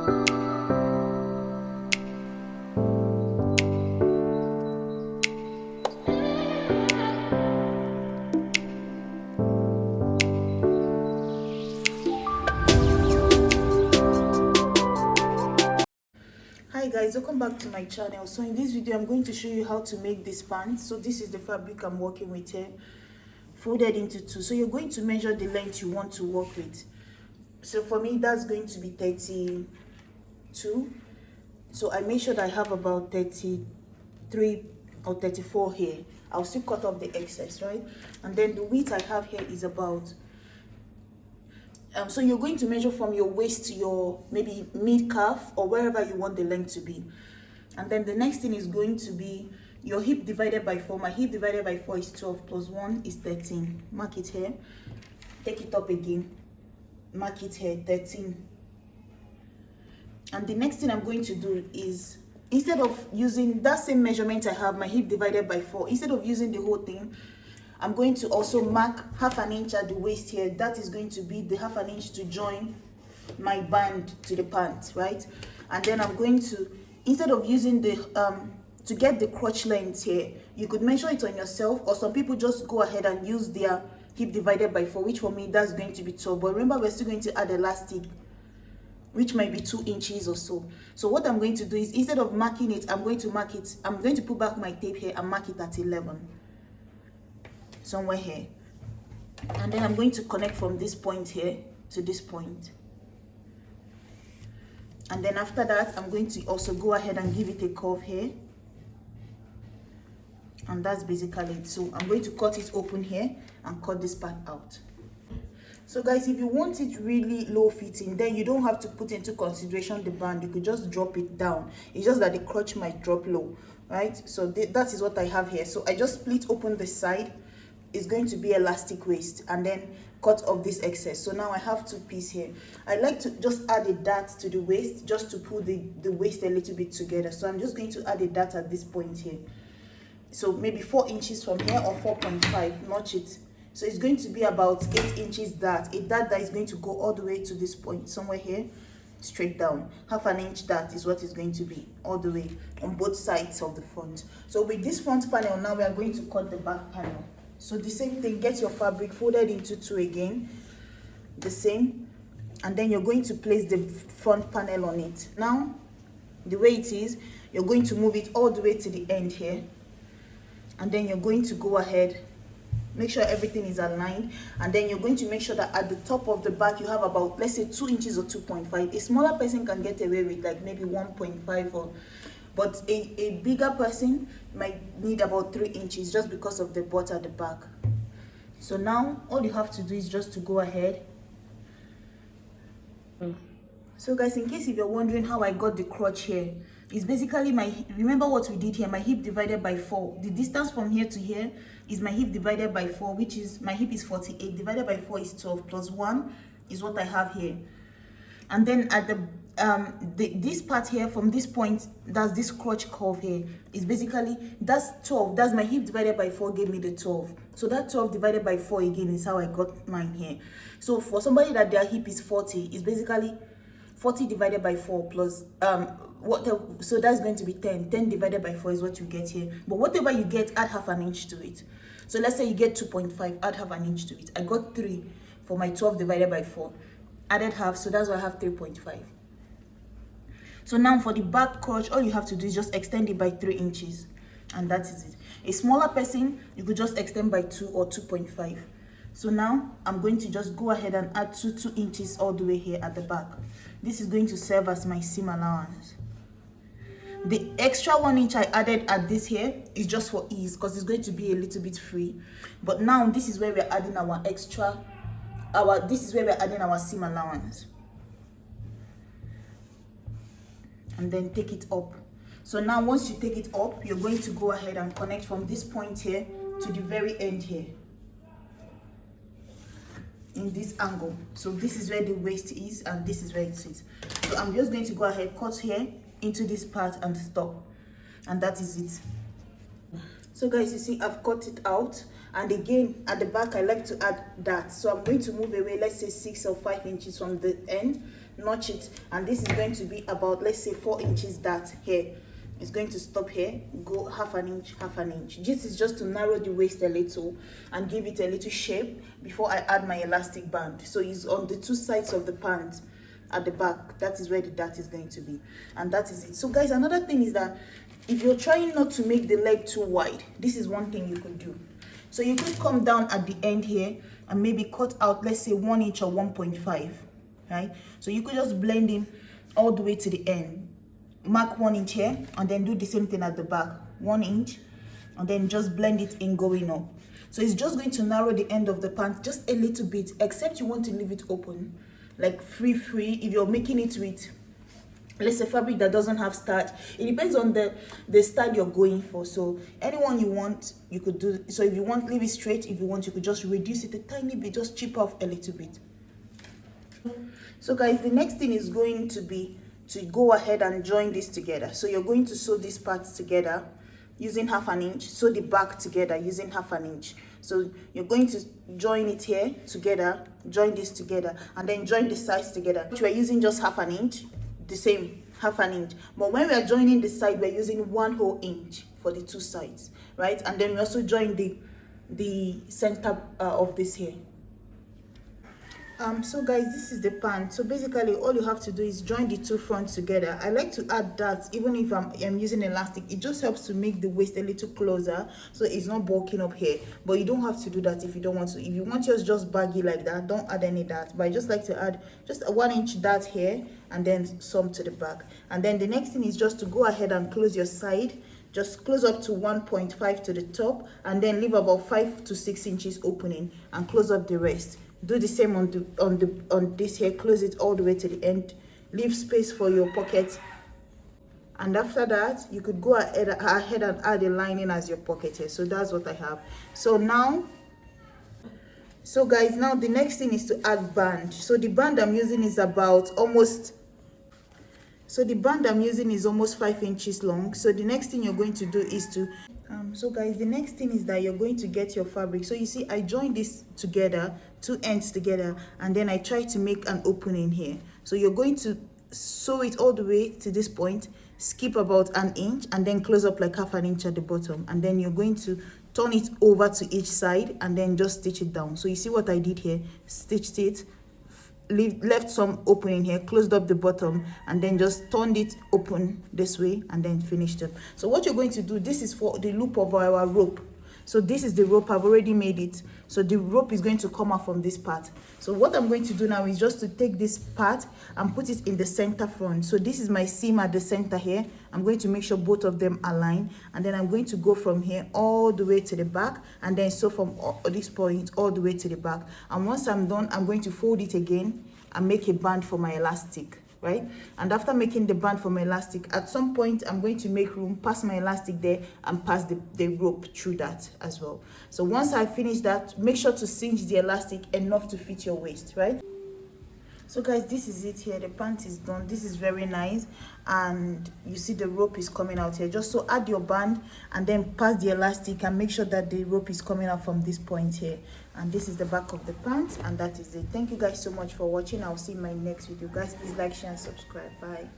Hi guys, welcome back to my channel. So in this video I'm going to show you how to make this pants. So this is the fabric I'm working with here, folded into two. So you're going to measure the length you want to work with. So for me that's going to be 32. So I make sure that I have about 33 or 34 here. I'll still cut off the excess, right? And then the width I have here is about so you're going to measure from your waist to your maybe mid calf or wherever you want the length to be. And then the next thing is going to be your hip divided by 4. My hip divided by 4 is 12 plus 1 is 13. Mark it here. Take it up again. Mark it here, 13. And the next thing I'm going to do is, instead of using that same measurement I have, my hip divided by 4, instead of using the whole thing, I'm going to also mark half an inch at the waist here. That is going to be the half an inch to join my band to the pant, right? And then I'm going to, instead of using the to get the crotch length here, you could measure it on yourself, or some people just go ahead and use their hip divided by 4, which for me that's going to be 12. But remember, we're still going to add elastic, which might be 2 inches or so. So what I'm going to do is, instead of marking it, I'm going to put back my tape here and mark it at 11. Somewhere here. And then I'm going to connect from this point here to this point. And then after that, I'm going to also go ahead and give it a curve here. And that's basically it. So I'm going to cut it open here and cut this part out. So guys, if you want it really low fitting, then you don't have to put into consideration the band. You could just drop it down. It's just that the crotch might drop low, right? So that is what I have here. So I just split open the side. It's going to be elastic waist, and then cut off this excess. So now I have 2 pieces here. I like to just add a dart to the waist just to pull the waist a little bit together. So I'm just going to add a dart at this point here. So maybe 4 inches from here, or 4.5, notch it. So it's going to be about 8 inches dart. A dart that is going to go all the way to this point, somewhere here, straight down. Half an inch dart is what it's going to be, all the way on both sides of the front. So with this front panel, now we are going to cut the back panel. So the same thing, get your fabric folded into 2 again, the same, and then you're going to place the front panel on it. Now, the way it is, you're going to move it all the way to the end here, and then you're going to go ahead, make sure everything is aligned, and then you're going to make sure that at the top of the back you have about, let's say, 2 inches or 2.5. A smaller person can get away with like maybe 1.5 or, but a bigger person might need about 3 inches just because of the butt at the back. So now all you have to do is just to go ahead. So guys, in case if you're wondering how I got the crotch here, it's basically remember what we did here, my hip divided by 4. The distance from here to here is my hip divided by 4, which is, my hip is 48, divided by 4 is 12, plus 1 is what I have here. And then at this part here, from this point, that's this crotch curve here, is basically, that's 12. That's my hip divided by 4 gave me the 12. So that 12 divided by 4 again is how I got mine here. So for somebody that their hip is 40, is basically 40 divided by 4 plus so that's going to be 10. 10 divided by 4 is what you get here. But whatever you get, add half an inch to it. So let's say you get 2.5, add half an inch to it. I got 3 for my 12 divided by 4. Added half, so that's why I have 3.5. So now for the back crotch, all you have to do is just extend it by 3 inches, and that is it. A smaller person, you could just extend by 2 or 2.5. So now I'm going to just go ahead and add 2 inches all the way here at the back. This is going to serve as my seam allowance. The extra 1 inch I added at this here is just for ease, because it's going to be a little bit free. But now this is where we're adding our extra, this is where we're adding our seam allowance. And then take it up. So now once you take it up, you're going to go ahead and connect from this point here to the very end here, in this angle. So this is where the waist is, and this is where it sits. So I'm just going to go ahead, cut here into this part and stop, and that is it. So guys, you see I've cut it out, and again at the back I like to add that. So I'm going to move away, let's say 6 or 5 inches from the end notch it, and this is going to be about, let's say, 4 inches. That here is going to stop here, go half an inch, half an inch. This is just to narrow the waist a little and give it a little shape before I add my elastic band. So it's on the 2 sides of the pant at the back. That is where the dart is going to be, and that is it. So guys, another thing is that if you're trying not to make the leg too wide, this is one thing you could do. So you could come down at the end here and maybe cut out, let's say, 1 inch or 1.5, right? So you could just blend in all the way to the end. Mark 1 inch here, and then do the same thing at the back, 1 inch, and then just blend it in going up. So it's just going to narrow the end of the pant just a little bit, except you want to leave it open, like free. If you're making it with, let's say, fabric that doesn't have starch, it depends on the style you're going for. So anyone you want, you could do. So if you want, leave it straight. If you want, you could just reduce it a tiny bit, just chip off a little bit. So guys, the next thing is going to be to go ahead and join this together. So you're going to sew this part together using half an inch, sew the back together using half an inch. So you're going to join it here together, join this together, and then join the sides together. We're using just half an inch, the same half an inch, but when we are joining the side, we're using 1 whole inch for the 2 sides, right? And then we also join the center of this here. So guys, this is the pant. So basically all you have to do is join the 2 fronts together. I like to add that even if I'm using elastic, it just helps to make the waist a little closer, so it's not bulking up here. But you don't have to do that if you don't want to. If you want yours just baggy like that, don't add any dart. But I just like to add just a 1 inch dart here and then some to the back. And then the next thing is just to go ahead and close your side. Just close up to 1.5 to the top, and then leave about 5 to 6 inches opening, and close up the rest. Do the same on this here. Close it all the way to the end. Leave space for your pocket, and after that you could go ahead and add a lining as your pocket here. So that's what I have. So guys, now the next thing is to add band. So the band I'm using is about almost. So the band I'm using is almost 5 inches long. So the next thing you're going to do is to so guys, the next thing is that you're going to get your fabric. So you see, I joined this together, 2 ends together, and then I try to make an opening here. So you're going to sew it all the way to this point, skip about 1 inch, and then close up like half an inch at the bottom, and then you're going to turn it over to each side and then just stitch it down. So you see what I did here, stitched it, left some opening here, closed up the bottom, and then just turned it open this way and then finished up. So what you're going to do, this is for the loop of our rope. So this is the rope, I've already made it. So the rope is going to come out from this part. So what I'm going to do now is just to take this part and put it in the center front. So this is my seam at the center here. I'm going to make sure both of them align, and then I'm going to go from here all the way to the back, and then sew from this point all the way to the back. And once I'm done, I'm going to fold it again and make a band for my elastic, right? And after making the band for my elastic, at some point I'm going to make room, pass my elastic there, and pass the rope through that as well. So once I finish that, make sure to cinch the elastic enough to fit your waist, right? So guys, this is it here. The pant is done. This is very nice, and you see the rope is coming out here. Just so add your band and then pass the elastic and make sure that the rope is coming out from this point here. And this is the back of the pant, and that is it. Thank you guys so much for watching. I'll see you in my next video. Guys, please like, share, and subscribe. Bye.